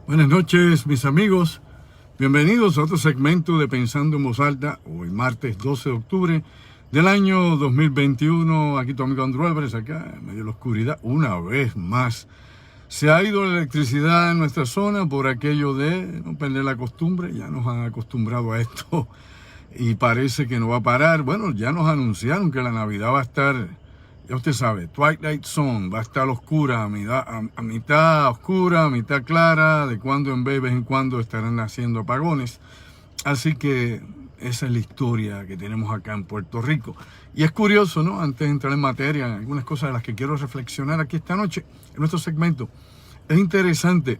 Buenas noches, mis amigos. Bienvenidos a otro segmento de Pensando en Voz Alta, hoy martes 12 de octubre del año 2021. Aquí tu amigo Andrew Álvarez, acá en medio de la oscuridad. Una vez más, se ha ido la electricidad en nuestra zona por aquello de no perder la costumbre. Ya nos han acostumbrado a esto y parece que no va a parar. Bueno, ya nos anunciaron que la Navidad va a estar, ya usted sabe, Twilight Zone, va a estar oscura, a mitad oscura, a mitad clara, de cuando en vez en cuando estarán haciendo apagones. Así que esa es la historia que tenemos acá en Puerto Rico. Y es curioso, ¿no? Antes de entrar en materia, algunas cosas de las que quiero reflexionar aquí esta noche, en nuestro segmento. Es interesante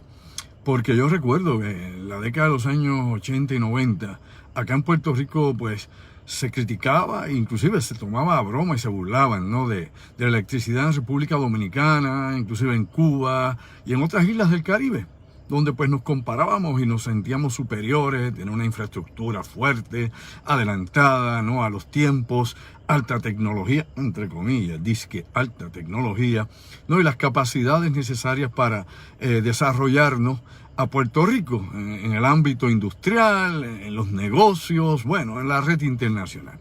porque yo recuerdo que en la década de los años 80 y 90, acá en Puerto Rico, pues, se criticaba, inclusive se tomaba a broma y se burlaban, ¿no? de la electricidad en República Dominicana, inclusive en Cuba y en otras islas del Caribe, donde pues nos comparábamos y nos sentíamos superiores, tener una infraestructura fuerte, adelantada, ¿no? A los tiempos, alta tecnología, entre comillas, disque alta tecnología, ¿no? Y las capacidades necesarias para desarrollarnos a Puerto Rico, en el ámbito industrial, en los negocios, bueno, en la red internacional.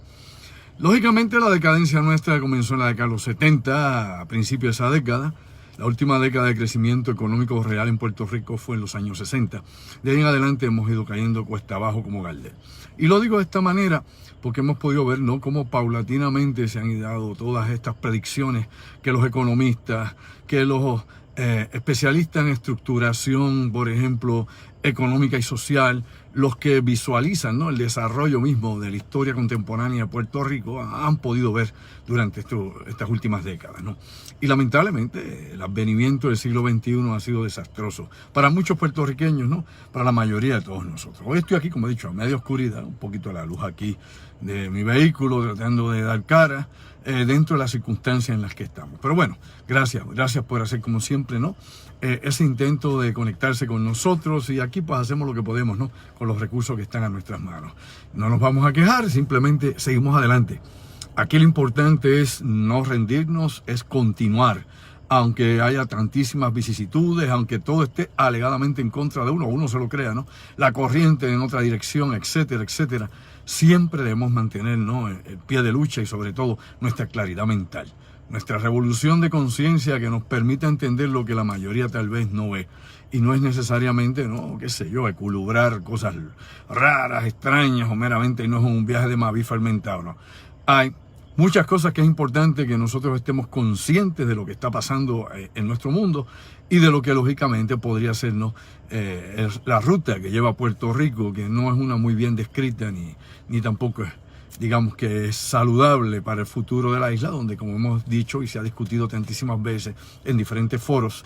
Lógicamente la decadencia nuestra comenzó en la década de los 70, a principios de esa década. La última década de crecimiento económico real en Puerto Rico fue en los años 60. De ahí en adelante hemos ido cayendo cuesta abajo como Gardel. Y lo digo de esta manera porque hemos podido ver, ¿no?, cómo paulatinamente se han dado todas estas predicciones que los economistas, que los especialistas en estructuración, por ejemplo, económica y social, los que visualizan, ¿no?, el desarrollo mismo de la historia contemporánea de Puerto Rico, han podido ver durante estas últimas décadas, ¿no? Y lamentablemente el advenimiento del siglo XXI ha sido desastroso para muchos puertorriqueños, ¿no?, para la mayoría de todos nosotros. Hoy estoy aquí, como he dicho, a media oscuridad, un poquito de la luz aquí de mi vehículo, tratando de dar cara dentro de las circunstancias en las que estamos. Pero bueno, gracias por hacer como siempre, ¿no?, ese intento de conectarse con nosotros, y aquí pues hacemos lo que podemos, ¿no?, con los recursos que están a nuestras manos. No nos vamos a quejar, simplemente seguimos adelante. Aquí lo importante es no rendirnos, es continuar. Aunque haya tantísimas vicisitudes, aunque todo esté alegadamente en contra de uno se lo crea, ¿no?, la corriente en otra dirección, etcétera, etcétera, siempre debemos mantener, ¿no?, el pie de lucha y sobre todo nuestra claridad mental. Nuestra revolución de conciencia que nos permita entender lo que la mayoría tal vez no ve. Y no es necesariamente, no, qué sé yo, eculubrar cosas raras, extrañas, o meramente no es un viaje de Maví fermentado, no. Hay muchas cosas que es importante que nosotros estemos conscientes de lo que está pasando en nuestro mundo y de lo que lógicamente podría ser, ¿no?, la ruta que lleva a Puerto Rico, que no es una muy bien descrita ni tampoco es, digamos, que es saludable para el futuro de la isla, donde, como hemos dicho y se ha discutido tantísimas veces en diferentes foros,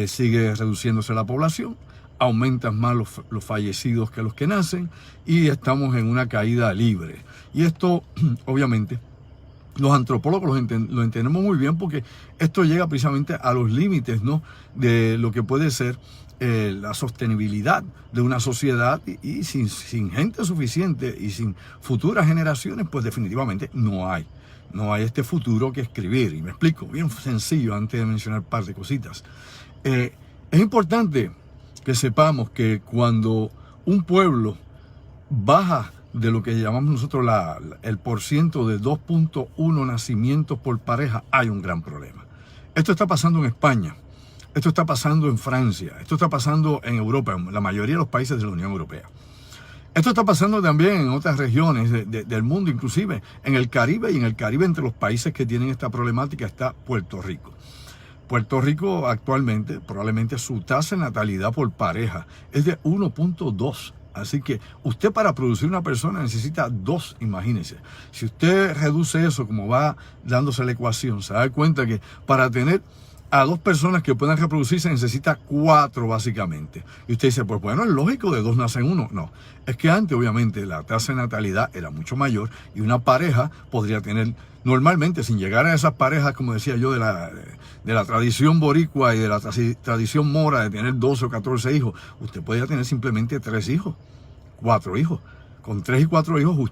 sigue reduciéndose la población, aumentan más los fallecidos que los que nacen, y estamos en una caída libre. Y esto, obviamente, los antropólogos lo entendemos muy bien, porque esto llega precisamente a los límites, ¿no?, de lo que puede ser la sostenibilidad de una sociedad, y sin gente suficiente y sin futuras generaciones, pues definitivamente no hay este futuro que escribir. Y me explico, bien sencillo, antes de mencionar un par de cositas. Es importante que sepamos que cuando un pueblo baja de lo que llamamos nosotros el porciento de 2.1 nacimientos por pareja, hay un gran problema. Esto está pasando en España, esto está pasando en Francia, esto está pasando en Europa, en la mayoría de los países de la Unión Europea. Esto está pasando también en otras regiones del mundo, inclusive en el Caribe, y en el Caribe, entre los países que tienen esta problemática, está Puerto Rico. Puerto Rico actualmente, probablemente su tasa de natalidad por pareja es de 1.2. Así que usted, para producir una persona, necesita 2, imagínense. Si usted reduce eso, como va dándose la ecuación, se da cuenta que para tener a 2 personas que puedan reproducirse necesita 4, básicamente. Y usted dice, pues bueno, es lógico, de 2 nacen 1. No, es que antes, obviamente, la tasa de natalidad era mucho mayor, y una pareja podría tener, normalmente, sin llegar a esas parejas, como decía yo, de la tradición boricua y de la tradición mora, de tener 12 o 14 hijos, usted podría tener simplemente 3 hijos, 4 hijos. con 3 y 4 hijos,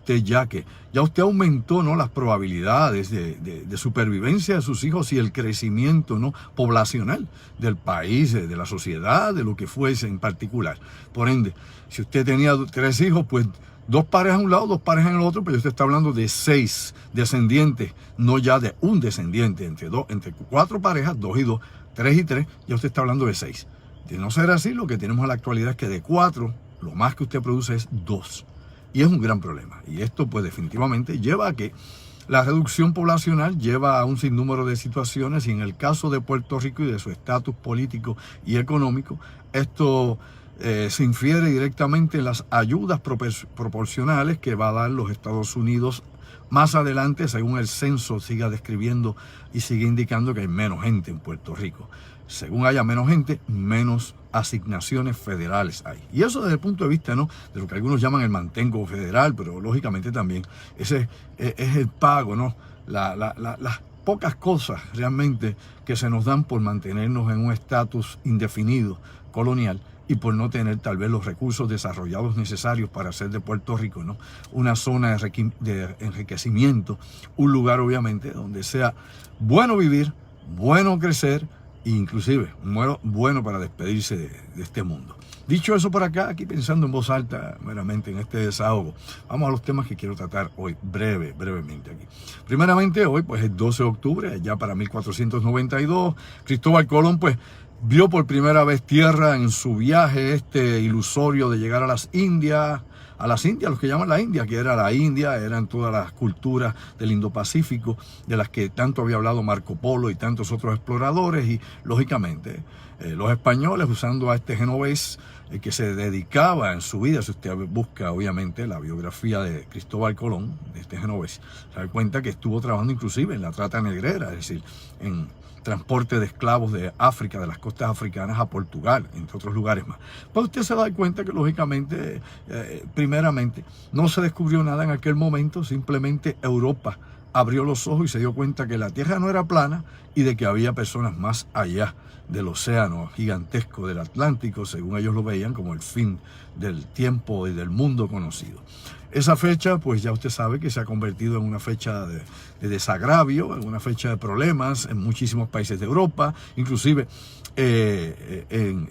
ya usted aumentó, ¿no?, las probabilidades de supervivencia de sus hijos y el crecimiento, ¿no?, poblacional del país, de la sociedad, de lo que fuese en particular. Por ende, si usted tenía 3 hijos, pues 2 parejas a un lado, 2 parejas en el otro, pero usted está hablando de 6 descendientes, no ya de un descendiente, entre 4 parejas, 2 y 2, 3 y 3, ya usted está hablando de 6. De no ser así, lo que tenemos en la actualidad es que de 4, lo más que usted produce es 2. Y es un gran problema. Y esto pues definitivamente lleva a que la reducción poblacional lleva a un sinnúmero de situaciones, y en el caso de Puerto Rico y de su estatus político y económico, esto se infiere directamente en las ayudas proporcionales que va a dar los Estados Unidos más adelante, según el censo siga describiendo y sigue indicando que hay menos gente en Puerto Rico. Según haya menos gente, menos asignaciones federales hay. Y eso desde el punto de vista, ¿no?, de lo que algunos llaman el mantengo federal, pero lógicamente también ese es el pago, ¿no? Las pocas cosas realmente que se nos dan por mantenernos en un estatus indefinido colonial y por no tener tal vez los recursos desarrollados necesarios para hacer de Puerto Rico, ¿no?, una zona de enriquecimiento, un lugar obviamente donde sea bueno vivir, bueno crecer, e inclusive bueno para despedirse de este mundo. Dicho eso por acá, aquí pensando en voz alta, meramente en este desahogo, vamos a los temas que quiero tratar hoy, brevemente aquí. Primeramente, hoy pues es 12 de octubre, ya para 1492, Cristóbal Colón pues vio por primera vez tierra en su viaje ilusorio de llegar a las Indias, los que llaman la India, que era la India, eran todas las culturas del Indo-Pacífico, de las que tanto había hablado Marco Polo y tantos otros exploradores, y lógicamente los españoles, usando a este genovés que se dedicaba en su vida, si usted busca obviamente la biografía de Cristóbal Colón, de este genovés, se da cuenta que estuvo trabajando inclusive en la trata negrera, es decir, en transporte de esclavos de África, de las costas africanas a Portugal, entre otros lugares más. Pues usted se da cuenta que lógicamente, primeramente, no se descubrió nada en aquel momento, simplemente Europa abrió los ojos y se dio cuenta que la Tierra no era plana y de que había personas más allá del océano gigantesco del Atlántico, según ellos lo veían como el fin del tiempo y del mundo conocido. Esa fecha, pues ya usted sabe que se ha convertido en una fecha de desagravio, en una fecha de problemas en muchísimos países de Europa, inclusive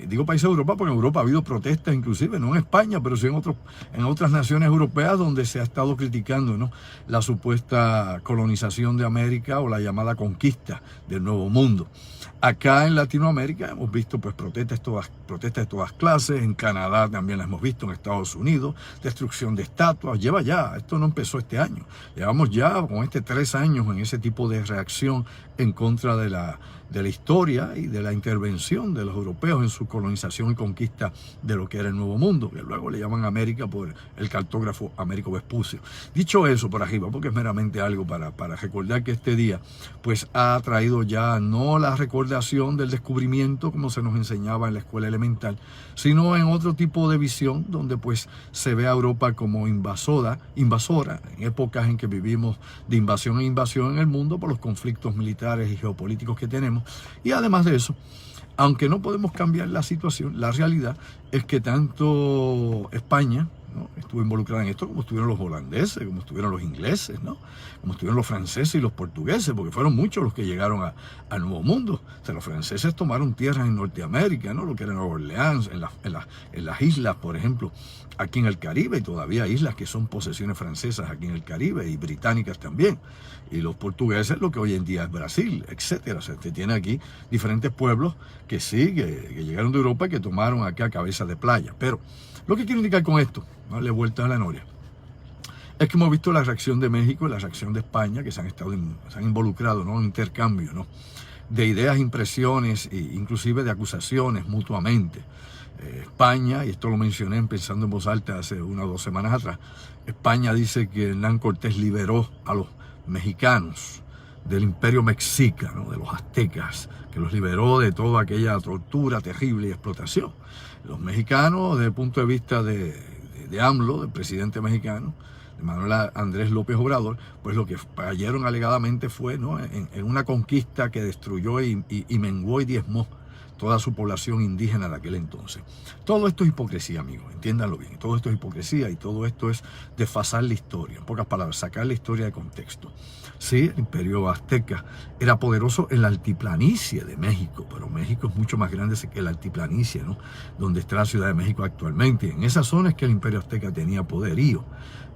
digo países de Europa porque en Europa ha habido protestas, inclusive no en España, pero sí en otras naciones europeas donde se ha estado criticando, ¿no?, la supuesta colonización de América o la llamada conquista del Nuevo Mundo. Acá en Latinoamérica hemos visto pues protestas de todas clases, en Canadá también las hemos visto, en Estados Unidos, destrucción de estatuas, esto no empezó este año, llevamos ya con 3 años en ese tipo de reacción en contra de la historia y de la intervención de los europeos en su colonización y conquista de lo que era el Nuevo Mundo, que luego le llaman América por el cartógrafo Américo Vespucio. Dicho eso por arriba, porque es meramente algo para recordar que este día pues ha traído ya no la recordación del descubrimiento como se nos enseñaba en la escuela elemental, sino en otro tipo de visión donde pues se ve a Europa como invasora, en épocas en que vivimos de invasión en invasión en el mundo por los conflictos militares y geopolíticos que tenemos. Y además de eso, aunque no podemos cambiar la situación, la realidad es que tanto España, ¿no?, estuvo involucrada en esto como estuvieron los holandeses, como estuvieron los ingleses, ¿no?, como estuvieron los franceses y los portugueses, porque fueron muchos los que llegaron al Nuevo Mundo. O sea, los franceses tomaron tierras en Norteamérica, ¿no?, lo que era Nueva Orleans, en las islas, por ejemplo, aquí en el Caribe, y todavía hay islas que son posesiones francesas aquí en el Caribe y británicas también. Y los portugueses, lo que hoy en día es Brasil, etcétera. O sea, usted tiene aquí diferentes pueblos que llegaron de Europa y que tomaron acá cabeza de playa. Pero lo que quiero indicar con esto, no darle vuelta a la noria, es que hemos visto la reacción de México y la reacción de España, que se han involucrado, ¿no?, en intercambio, ¿no?, de ideas, impresiones e inclusive de acusaciones mutuamente. España, y esto lo mencioné en Pensando en Voz Alta hace 1 o 2 semanas atrás, España dice que Hernán Cortés liberó a los mexicanos del imperio mexica, ¿no?, de los aztecas, que los liberó de toda aquella tortura terrible y explotación. Los mexicanos, desde el punto de vista de AMLO, del presidente mexicano, de Manuel Andrés López Obrador, pues lo que cayeron alegadamente fue, ¿no?, en una conquista que destruyó y menguó y diezmó toda su población indígena de aquel entonces. Todo esto es hipocresía, amigos, entiéndanlo bien. Todo esto es hipocresía y todo esto es desfasar la historia. En pocas palabras, sacar la historia de contexto. Sí, el imperio azteca era poderoso en la altiplanicie de México, pero México es mucho más grande que la altiplanicie, ¿no? Donde está la Ciudad de México actualmente. En esa zona es que el imperio azteca tenía poderío.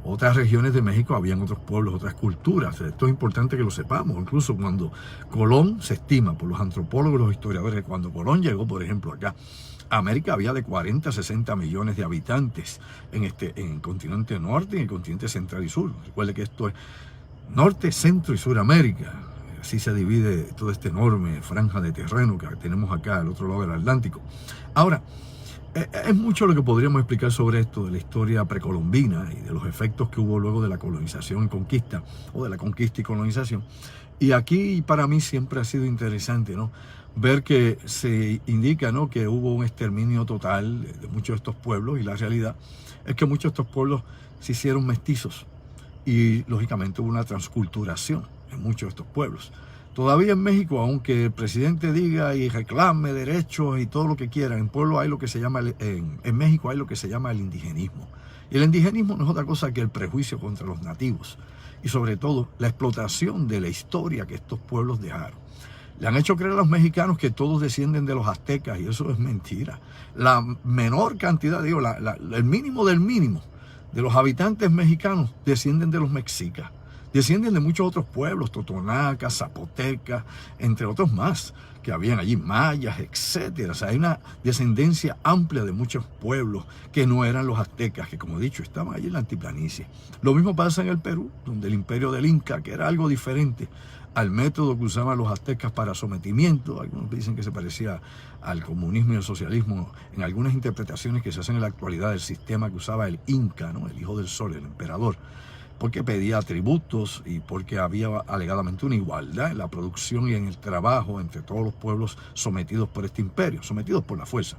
Otras regiones de México habían otros pueblos, otras culturas. Esto es importante que lo sepamos. Incluso cuando Colón, se estima por los antropólogos y los historiadores, que cuando Colón llegó, por ejemplo, acá, América había de 40 a 60 millones de habitantes en el continente norte y en el continente central y sur. Recuerde que esto es norte, centro y suramérica. Así se divide toda esta enorme franja de terreno que tenemos acá al otro lado del Atlántico. Ahora, es mucho lo que podríamos explicar sobre esto de la historia precolombina y de los efectos que hubo luego de la colonización y conquista, o de la conquista y colonización. Y aquí para mí siempre ha sido interesante, ¿no?, ver que se indica, ¿no?, que hubo un exterminio total de muchos de estos pueblos, y la realidad es que muchos de estos pueblos se hicieron mestizos y lógicamente hubo una transculturación en muchos de estos pueblos. Todavía en México, aunque el presidente diga y reclame derechos y todo lo que quiera, en pueblo hay lo que se llama, en México hay lo que se llama el indigenismo. Y el indigenismo no es otra cosa que el prejuicio contra los nativos y sobre todo la explotación de la historia que estos pueblos dejaron. Le han hecho creer a los mexicanos que todos descienden de los aztecas y eso es mentira. La menor cantidad, digo, el mínimo del mínimo de los habitantes mexicanos descienden de los mexicas. Descienden de muchos otros pueblos, totonacas, zapotecas, entre otros más, que habían allí, mayas, etcétera. O sea, hay una descendencia amplia de muchos pueblos que no eran los aztecas, que como he dicho, estaban allí en la altiplanicie. Lo mismo pasa en el Perú, donde el imperio del Inca, que era algo diferente al método que usaban los aztecas para sometimiento. Algunos dicen que se parecía al comunismo y al socialismo en algunas interpretaciones que se hacen en la actualidad del sistema que usaba el Inca, ¿no?, el hijo del sol, el emperador, porque pedía tributos y porque había alegadamente una igualdad en la producción y en el trabajo entre todos los pueblos sometidos por este imperio, sometidos por la fuerza.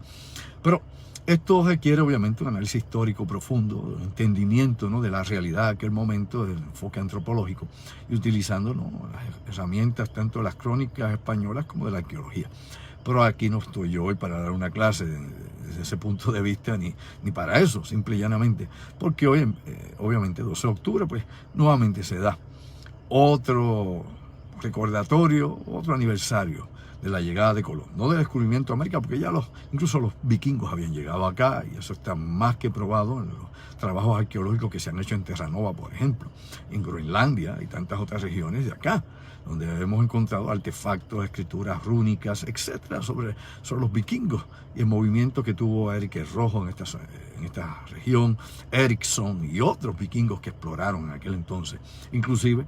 Pero esto requiere obviamente un análisis histórico profundo, un entendimiento, ¿no?, de la realidad de aquel momento, del enfoque antropológico, y utilizando, ¿no?, las herramientas tanto de las crónicas españolas como de la arqueología. Pero aquí no estoy yo hoy para dar una clase desde ese punto de vista, ni para eso, simple y llanamente, porque hoy, obviamente, 12 de octubre, pues nuevamente se da otro recordatorio, otro aniversario de la llegada de Colón, no del descubrimiento de América, porque ya incluso los vikingos habían llegado acá, y eso está más que probado en los trabajos arqueológicos que se han hecho en Terranova, por ejemplo, en Groenlandia y tantas otras regiones de acá, donde hemos encontrado artefactos, escrituras rúnicas, etcétera, sobre los vikingos y el movimiento que tuvo Eric el Rojo en esta región, Ericsson y otros vikingos que exploraron en aquel entonces. Inclusive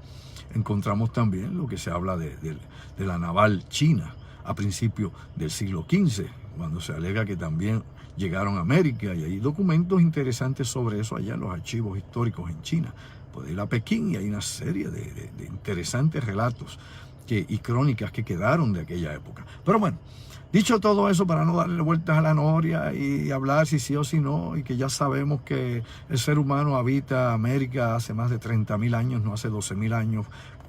encontramos también lo que se habla de la naval china a principios del siglo XV, cuando se alega que también llegaron a América, y hay documentos interesantes sobre eso allá en los archivos históricos en China. Puede ir a Pekín y hay una serie de interesantes relatos y crónicas que quedaron de aquella época. Pero bueno, dicho todo eso, para no darle vueltas a la noria y hablar si sí o si no, y que ya sabemos que el ser humano habita América hace más de 30.000 años, no hace 12.000 años,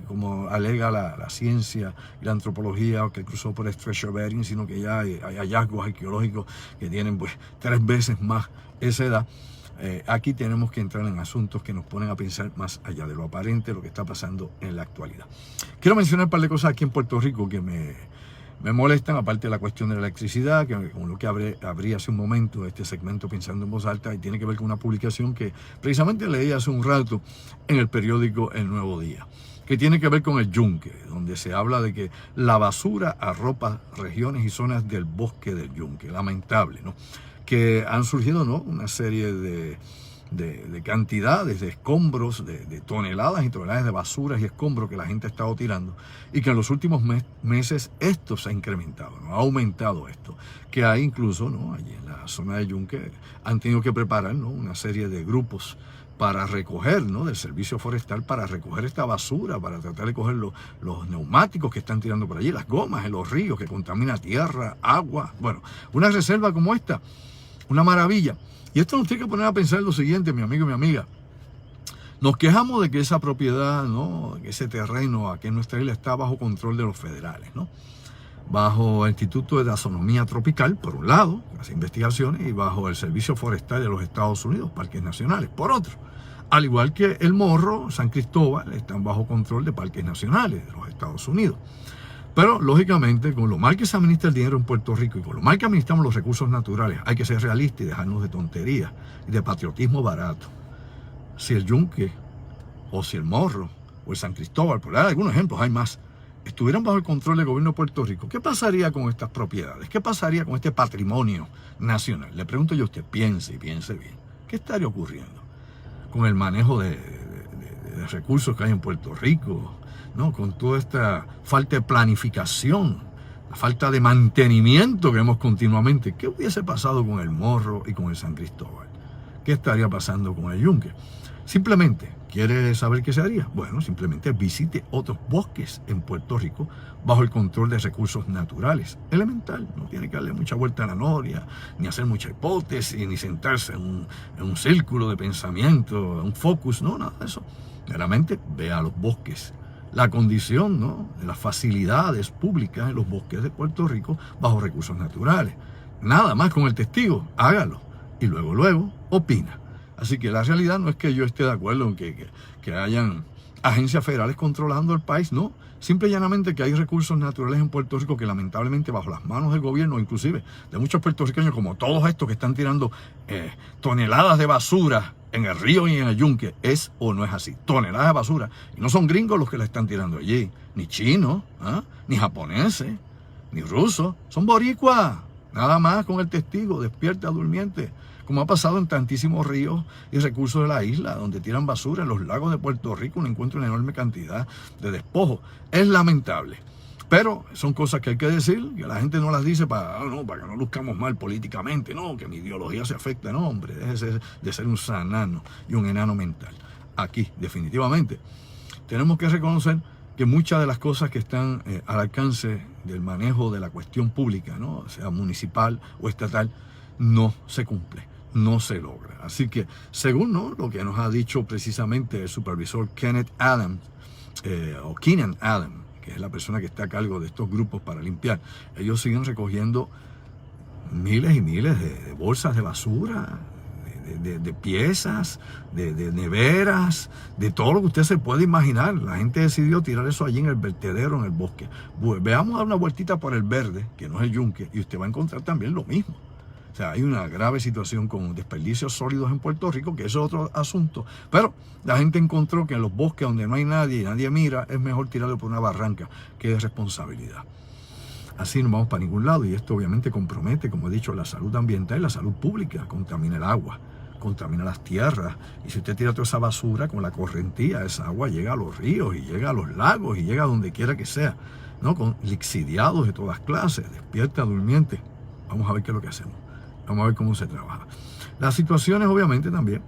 como alega la ciencia y la antropología, que cruzó por el Strait of Bering, sino que ya hay hallazgos arqueológicos que tienen pues 3 veces más esa edad. Aquí tenemos que entrar en asuntos que nos ponen a pensar más allá de lo aparente, lo que está pasando en la actualidad. Quiero mencionar un par de cosas aquí en Puerto Rico que me molestan, aparte de la cuestión de la electricidad, que como lo que abrí hace un momento este segmento Pensando en Voz Alta, y tiene que ver con una publicación que precisamente leí hace un rato en el periódico El Nuevo Día, que tiene que ver con el yunque, donde se habla de que la basura arropa regiones y zonas del bosque del yunque. Lamentable, ¿no?, que han surgido, ¿no?, una serie de cantidades de escombros, de toneladas y toneladas de basuras y escombros que la gente ha estado tirando, y que en los últimos meses esto se ha incrementado, ¿no?, ha aumentado esto, que hay incluso, ¿no?, allí en la zona de Yunque han tenido que preparar, ¿no?, una serie de grupos para recoger, ¿no?, del servicio forestal, para recoger esta basura, para tratar de coger los neumáticos que están tirando por allí, las gomas en los ríos que contamina tierra, agua. Bueno, una reserva como esta, una maravilla. Y esto nos tiene que poner a pensar lo siguiente, mi amigo y mi amiga. Nos quejamos de que esa propiedad, ¿no?, que ese terreno aquí en nuestra isla está bajo control de los federales, ¿no? bajo el Instituto de Taxonomía Tropical, por un lado, las investigaciones, y bajo el Servicio Forestal de los Estados Unidos, parques nacionales, por otro. Al igual que El Morro, San Cristóbal, están bajo control de parques nacionales de los Estados Unidos. Pero, lógicamente, con lo mal que se administra el dinero en Puerto Rico y con lo mal que administramos los recursos naturales, hay que ser realistas y dejarnos de tonterías y de patriotismo barato. Si el Yunque, o si el Morro, o el San Cristóbal, por dar algunos ejemplos, hay más, estuvieran bajo el control del gobierno de Puerto Rico, ¿qué pasaría con estas propiedades? ¿Qué pasaría con este patrimonio nacional? Le pregunto yo a usted, piense y piense bien. ¿Qué estaría ocurriendo con el manejo de recursos que hay en Puerto Rico? ¿No? Con toda esta falta de planificación, la falta de mantenimiento que vemos continuamente. ¿Qué hubiese pasado con el Morro y con el San Cristóbal? ¿Qué estaría pasando con el Yunque? Simplemente, ¿quiere saber qué se haría? Bueno, simplemente visite otros bosques en Puerto Rico bajo el control de recursos naturales. Elemental, no tiene que darle mucha vuelta a la noria, ni hacer mucha hipótesis, ni sentarse en un círculo de pensamiento, un focus, no, nada de eso. Meramente vea los bosques. La condición, ¿no?, de las facilidades públicas en los bosques de Puerto Rico bajo recursos naturales. Nada más con el testigo, hágalo. Y luego, opina. Así que la realidad no es que yo esté de acuerdo en que hayan agencias federales controlando el país, no. Simple y llanamente que hay recursos naturales en Puerto Rico que lamentablemente bajo las manos del gobierno, inclusive de muchos puertorriqueños, como todos estos que están tirando toneladas de basura en el río y en el Yunque, es o no es así. Toneladas de basura. Y no son gringos los que la están tirando allí, ni chinos, ni japoneses, ni rusos. Son boricuas. Nada más con el testigo, despierta durmiente. Como ha pasado en tantísimos ríos y recursos de la isla, donde tiran basura. En los lagos de Puerto Rico uno encuentra una enorme cantidad de despojos. Es lamentable. Pero son cosas que hay que decir, que la gente no las dice para que no luzcamos mal políticamente, no, que mi ideología se afecta, no, hombre, déjese de ser un sanano y un enano mental. Aquí, definitivamente, tenemos que reconocer que muchas de las cosas que están al alcance del manejo de la cuestión pública, ¿no?, sea municipal o estatal, no se cumple, no se logra. Así que, según lo que nos ha dicho precisamente el supervisor Keenan Adams, que es la persona que está a cargo de estos grupos para limpiar, ellos siguen recogiendo miles y miles de bolsas de basura, de piezas, de neveras, de todo lo que usted se puede imaginar. La gente decidió tirar eso allí en el vertedero, en el bosque. Veamos a dar una vueltita por el verde, que no es el Yunque, y usted va a encontrar también lo mismo. O sea, hay una grave situación con desperdicios sólidos en Puerto Rico, que eso es otro asunto. Pero la gente encontró que en los bosques donde no hay nadie y nadie mira, es mejor tirarlo por una barranca, que es responsabilidad. Así no vamos para ningún lado, y esto obviamente compromete, como he dicho, la salud ambiental y la salud pública. Contamina el agua, contamina las tierras, y si usted tira toda esa basura con la correntía, esa agua llega a los ríos y llega a los lagos y llega a donde quiera que sea, ¿no?, con lixiviados de todas clases. Despierta durmiente. Vamos a ver qué es lo que hacemos. Vamos a ver cómo se trabaja. Las situaciones, obviamente, también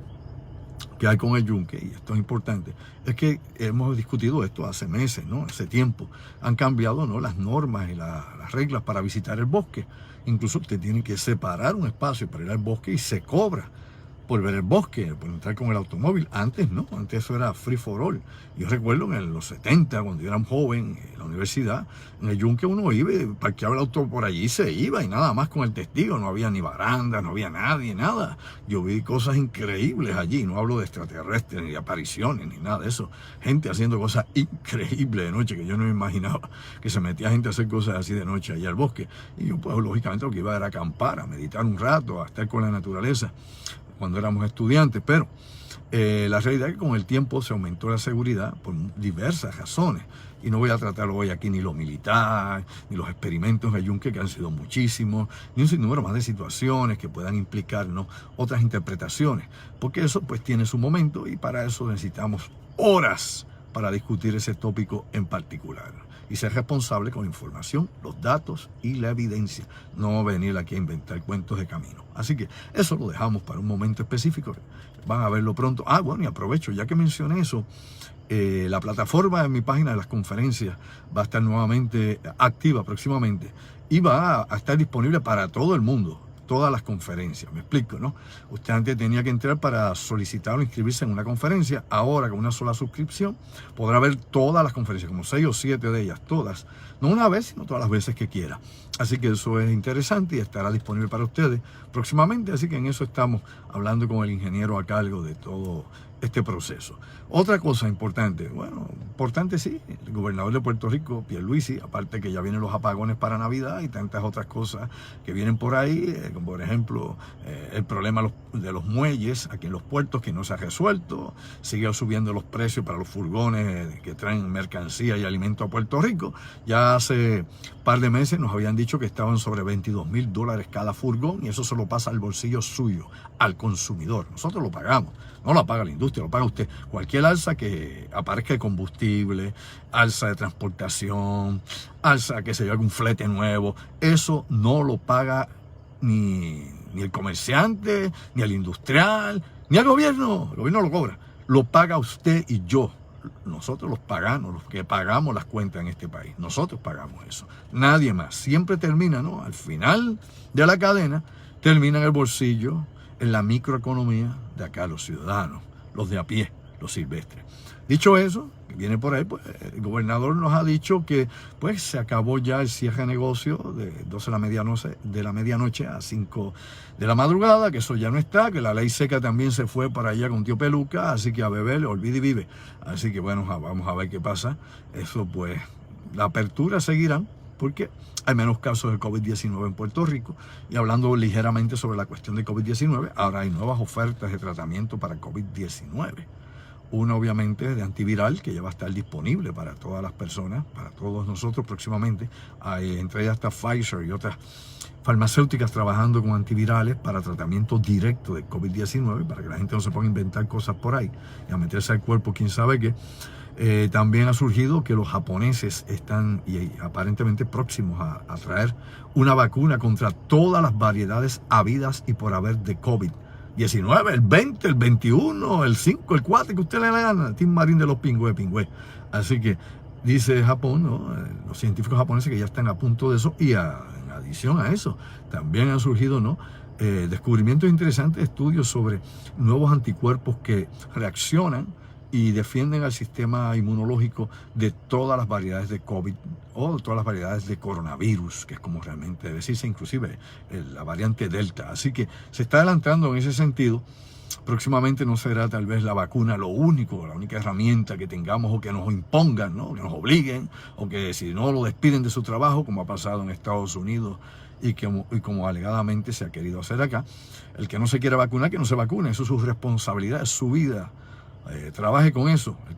que hay con el Yunque, y esto es importante, es que hemos discutido esto hace meses, ¿no?, hace tiempo. Han cambiado, ¿no?, las normas y las reglas para visitar el bosque. Incluso usted tiene que separar un espacio para ir al bosque y se cobra por ver el bosque, por entrar con el automóvil. Antes no, antes eso era free for all. Yo recuerdo en los 70, cuando yo era joven, en la universidad, en el Yunque uno iba, parqueaba el auto por allí y se iba, y nada más con el testigo. No había ni baranda, no había nadie, nada. Yo vi cosas increíbles allí, no hablo de extraterrestres, ni de apariciones, ni nada de eso. Gente haciendo cosas increíbles de noche, que yo no me imaginaba que se metía gente a hacer cosas así de noche allá al bosque. Y yo, pues, lógicamente lo que iba era a acampar, a meditar un rato, a estar con la naturaleza, cuando éramos estudiantes. Pero la realidad es que con el tiempo se aumentó la seguridad por diversas razones, y no voy a tratar hoy aquí ni lo militar, ni los experimentos de Yunque, que han sido muchísimos, ni un sinnúmero más de situaciones que puedan implicar, ¿no?, otras interpretaciones, porque eso pues tiene su momento, y para eso necesitamos horas para discutir ese tópico en particular y ser responsable con la información, los datos y la evidencia. No venir aquí a inventar cuentos de camino. Así que eso lo dejamos para un momento específico. Van a verlo pronto. Bueno, y aprovecho, ya que mencioné eso, la plataforma en mi página de las conferencias va a estar nuevamente activa próximamente, y va a estar disponible para todo el mundo. Todas las conferencias, me explico, ¿no? Usted antes tenía que entrar para solicitar o inscribirse en una conferencia. Ahora, con una sola suscripción, podrá ver todas las conferencias, como 6 o 7 de ellas, todas No una vez, sino todas las veces que quiera. Así que eso es interesante y estará disponible para ustedes próximamente. Así que en eso estamos hablando con el ingeniero a cargo de todo este proceso. Otra cosa importante, bueno, importante sí, el gobernador de Puerto Rico, Pierluisi, aparte que ya vienen los apagones para Navidad y tantas otras cosas que vienen por ahí, como por ejemplo el problema de los muelles aquí en los puertos que no se ha resuelto, sigue subiendo los precios para los furgones que traen mercancía y alimento a Puerto Rico. Ya hace un par de meses nos habían dicho que estaban sobre $22,000 cada furgón y eso se lo pasa al bolsillo suyo, al consumidor. Nosotros lo pagamos, no lo paga la industria, lo paga usted. Cualquier alza que aparezca de combustible, alza de transportación, alza que se lleve un flete nuevo, eso no lo paga ni el comerciante, ni el industrial, ni el gobierno. El gobierno lo cobra, lo paga usted y yo. Nosotros los pagamos, los que pagamos las cuentas en este país, nosotros pagamos eso, nadie más. Siempre termina, ¿no? Al final de la cadena, termina en el bolsillo, en la microeconomía de acá, los ciudadanos, los de a pie, los silvestres. Dicho eso, que viene por ahí, pues el gobernador nos ha dicho que pues se acabó ya el cierre de negocio de 12 de la medianoche a 5 de la madrugada, que eso ya no está, que la ley seca también se fue para allá con tío Peluca, así que a beber, olvide y vive. Así que bueno, vamos a ver qué pasa. Eso pues, la apertura seguirá, porque hay menos casos de COVID-19 en Puerto Rico. Y hablando ligeramente sobre la cuestión de COVID-19, ahora hay nuevas ofertas de tratamiento para COVID-19. Una obviamente de antiviral que ya va a estar disponible para todas las personas, para todos nosotros próximamente. Hay entre ellas hasta Pfizer y otras farmacéuticas trabajando con antivirales para tratamiento directo de COVID-19, para que la gente no se ponga a inventar cosas por ahí y a meterse al cuerpo quién sabe qué. También ha surgido que los japoneses están y aparentemente próximos a traer una vacuna contra todas las variedades habidas y por haber de COVID-19, el 20, el 21, el 5, el 4, que usted le gana, Team Marín de los pingües. Así que dice Japón, ¿no? Los científicos japoneses que ya están a punto de eso, y en adición a eso, también han surgido, ¿no? Descubrimientos interesantes, estudios sobre nuevos anticuerpos que reaccionan y defienden al sistema inmunológico de todas las variedades de COVID o todas las variedades de coronavirus, que es como realmente debe decirse, inclusive la variante Delta. Así que se está adelantando en ese sentido. Próximamente no será tal vez la vacuna la única herramienta que tengamos o que nos impongan, ¿no? Que nos obliguen, o que si no lo despiden de su trabajo, como ha pasado en Estados Unidos y como alegadamente se ha querido hacer acá. El que no se quiera vacunar, que no se vacune, eso es su responsabilidad, es su vida. Trabaje con eso. El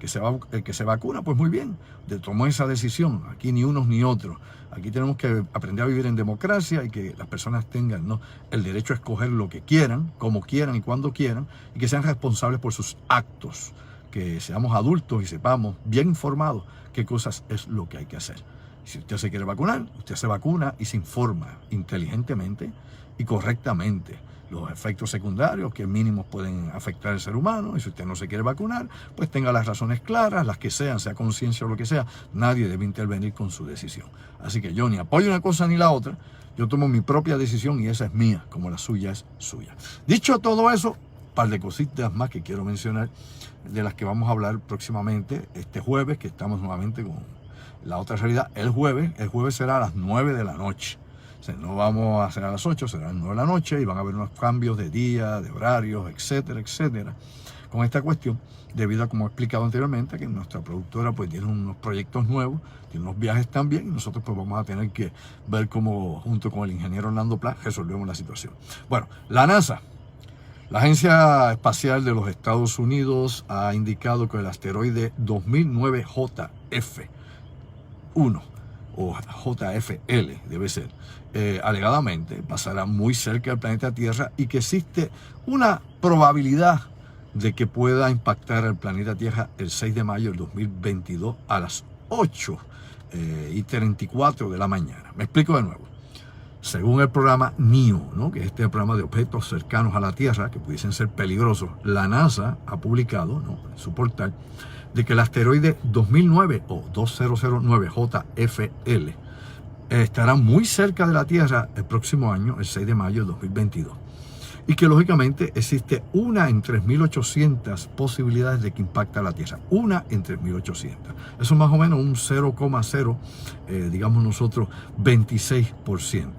que se vacuna, pues muy bien, tomó esa decisión. Aquí ni unos ni otros. Aquí tenemos que aprender a vivir en democracia y que las personas tengan, ¿no?, el derecho a escoger lo que quieran, como quieran y cuando quieran, y que sean responsables por sus actos. Que seamos adultos y sepamos, bien informados, qué cosas es lo que hay que hacer. Si usted se quiere vacunar, usted se vacuna y se informa inteligentemente y correctamente los efectos secundarios que mínimos pueden afectar al ser humano. Y si usted no se quiere vacunar, pues tenga las razones claras, las que sean, sea conciencia o lo que sea. Nadie debe intervenir con su decisión. Así que yo ni apoyo una cosa ni la otra. Yo tomo mi propia decisión y esa es mía, como la suya es suya. Dicho todo eso, un par de cositas más que quiero mencionar, de las que vamos a hablar próximamente este jueves, que estamos nuevamente con la otra realidad. El jueves será a las 9 de la noche. O sea, no vamos a hacer a las 8, será a las 9 de la noche y van a haber unos cambios de día, de horarios, etcétera, etcétera, con esta cuestión, debido a, como he explicado anteriormente, que nuestra productora pues tiene unos proyectos nuevos, tiene unos viajes también, y nosotros pues vamos a tener que ver cómo, junto con el ingeniero Orlando Pla, resolvemos la situación. Bueno, la NASA, la Agencia Espacial de los Estados Unidos, ha indicado que el asteroide 2009 JF1, o JFL debe ser, alegadamente pasará muy cerca del planeta Tierra y que existe una probabilidad de que pueda impactar al planeta Tierra el 6 de mayo del 2022 a las 8:34 de la mañana. Me explico de nuevo. Según el programa NEO, ¿no?, que es este programa de objetos cercanos a la Tierra que pudiesen ser peligrosos, la NASA ha publicado, ¿no?, en su portal, de que el asteroide 2009 o 2009 JFL estará muy cerca de la Tierra el próximo año, el 6 de mayo de 2022. y que lógicamente existe una en 3.800 posibilidades de que impacte a la Tierra. Una en 3.800. Eso es más o menos un 0,0, digamos nosotros, 26%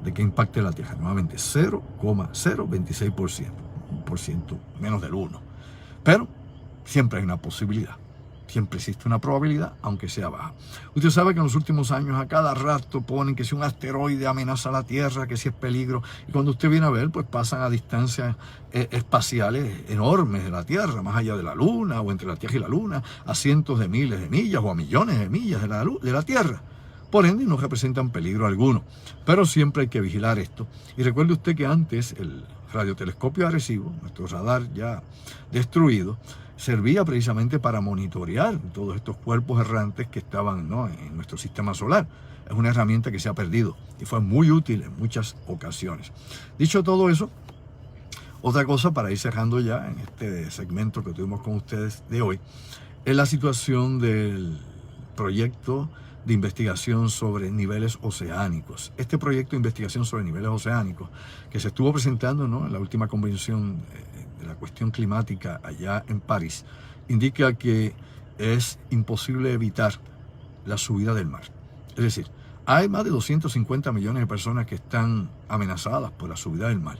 de que impacte la Tierra. Nuevamente, 0,026%. Un por ciento menos del 1. Pero siempre hay una posibilidad. Siempre existe una probabilidad, aunque sea baja. Usted sabe que en los últimos años a cada rato ponen que si un asteroide amenaza a la Tierra, que si es peligro. Y cuando usted viene a ver, pues pasan a distancias espaciales enormes de la Tierra, más allá de la Luna, o entre la Tierra y la Luna, a cientos de miles de millas o a millones de millas de la Tierra. Por ende, no representan peligro alguno. Pero siempre hay que vigilar esto. Y recuerde usted que antes el radiotelescopio Arecibo, nuestro radar ya destruido, servía precisamente para monitorear todos estos cuerpos errantes que estaban, ¿no?, en nuestro sistema solar. Es una herramienta que se ha perdido y fue muy útil en muchas ocasiones. Dicho todo eso, otra cosa para ir cerrando ya en este segmento que tuvimos con ustedes de hoy, es la situación del proyecto de investigación sobre niveles oceánicos. Este proyecto de investigación sobre niveles oceánicos que se estuvo presentando, ¿no?, en la última convención de la cuestión climática allá en París, indica que es imposible evitar la subida del mar. Es decir, hay más de 250 millones de personas que están amenazadas por la subida del mar.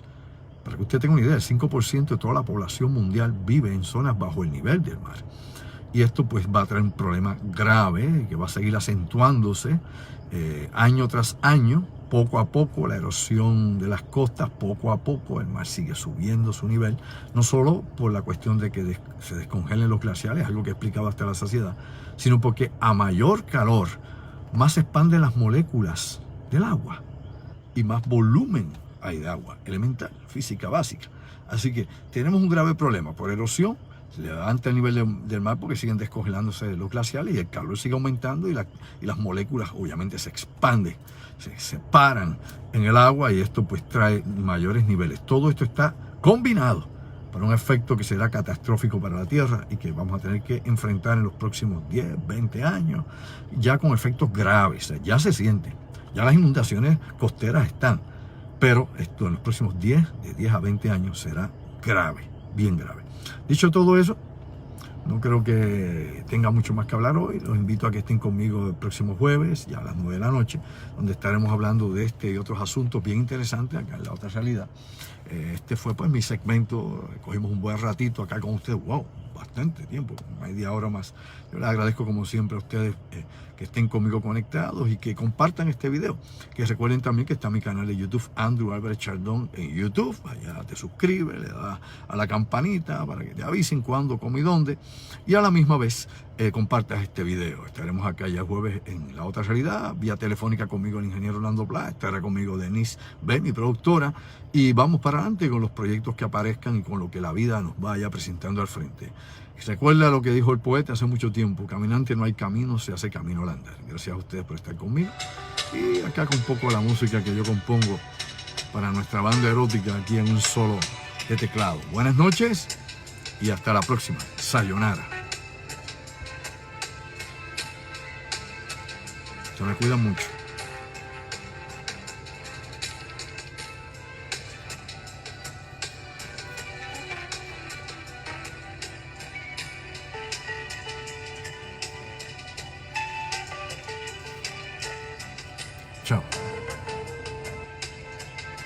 Para que usted tenga una idea, el 5% de toda la población mundial vive en zonas bajo el nivel del mar. Y esto pues va a traer un problema grave que va a seguir acentuándose año tras año. Poco a poco la erosión de las costas, poco a poco el mar sigue subiendo su nivel, no solo por la cuestión de que se descongelen los glaciares, algo que he explicado hasta la saciedad, sino porque a mayor calor más se expanden las moléculas del agua y más volumen hay de agua elemental, física básica. Así que tenemos un grave problema por erosión. Se levanta el nivel del mar porque siguen descongelándose los glaciales y el calor sigue aumentando y las moléculas obviamente se expanden, se separan en el agua y esto pues trae mayores niveles. Todo esto está combinado para un efecto que será catastrófico para la Tierra y que vamos a tener que enfrentar en los próximos 10, 20 años, ya con efectos graves. Ya se siente, ya las inundaciones costeras están, pero esto en los próximos de 10 a 20 años será grave, bien grave. Dicho todo eso, no creo que tenga mucho más que hablar hoy. Los invito a que estén conmigo el próximo jueves, ya a las 9 de la noche, donde estaremos hablando de este y otros asuntos bien interesantes acá en La Otra Realidad. Este fue pues mi segmento, cogimos un buen ratito acá con ustedes, wow, bastante tiempo, media hora más. Yo les agradezco como siempre a ustedes que estén conmigo conectados y que compartan este video. Que recuerden también que está mi canal de YouTube, Andrew Álvarez Chardón en YouTube. Allá te suscribes, le das a la campanita para que te avisen cuándo, cómo y dónde. Y a la misma vez compartas este video. Estaremos acá ya jueves en La Otra Realidad, vía telefónica conmigo el ingeniero Orlando Pla, estará conmigo Denise B, mi productora, y vamos para adelante con los proyectos que aparezcan y con lo que la vida nos vaya presentando al frente. Recuerda lo que dijo el poeta hace mucho tiempo: caminante no hay camino, se hace camino al andar. Gracias a ustedes por estar conmigo. Y acá con un poco la música que yo compongo para nuestra banda erótica aquí en un solo de teclado. Buenas noches y hasta la próxima. Sayonara. Se me cuidan mucho.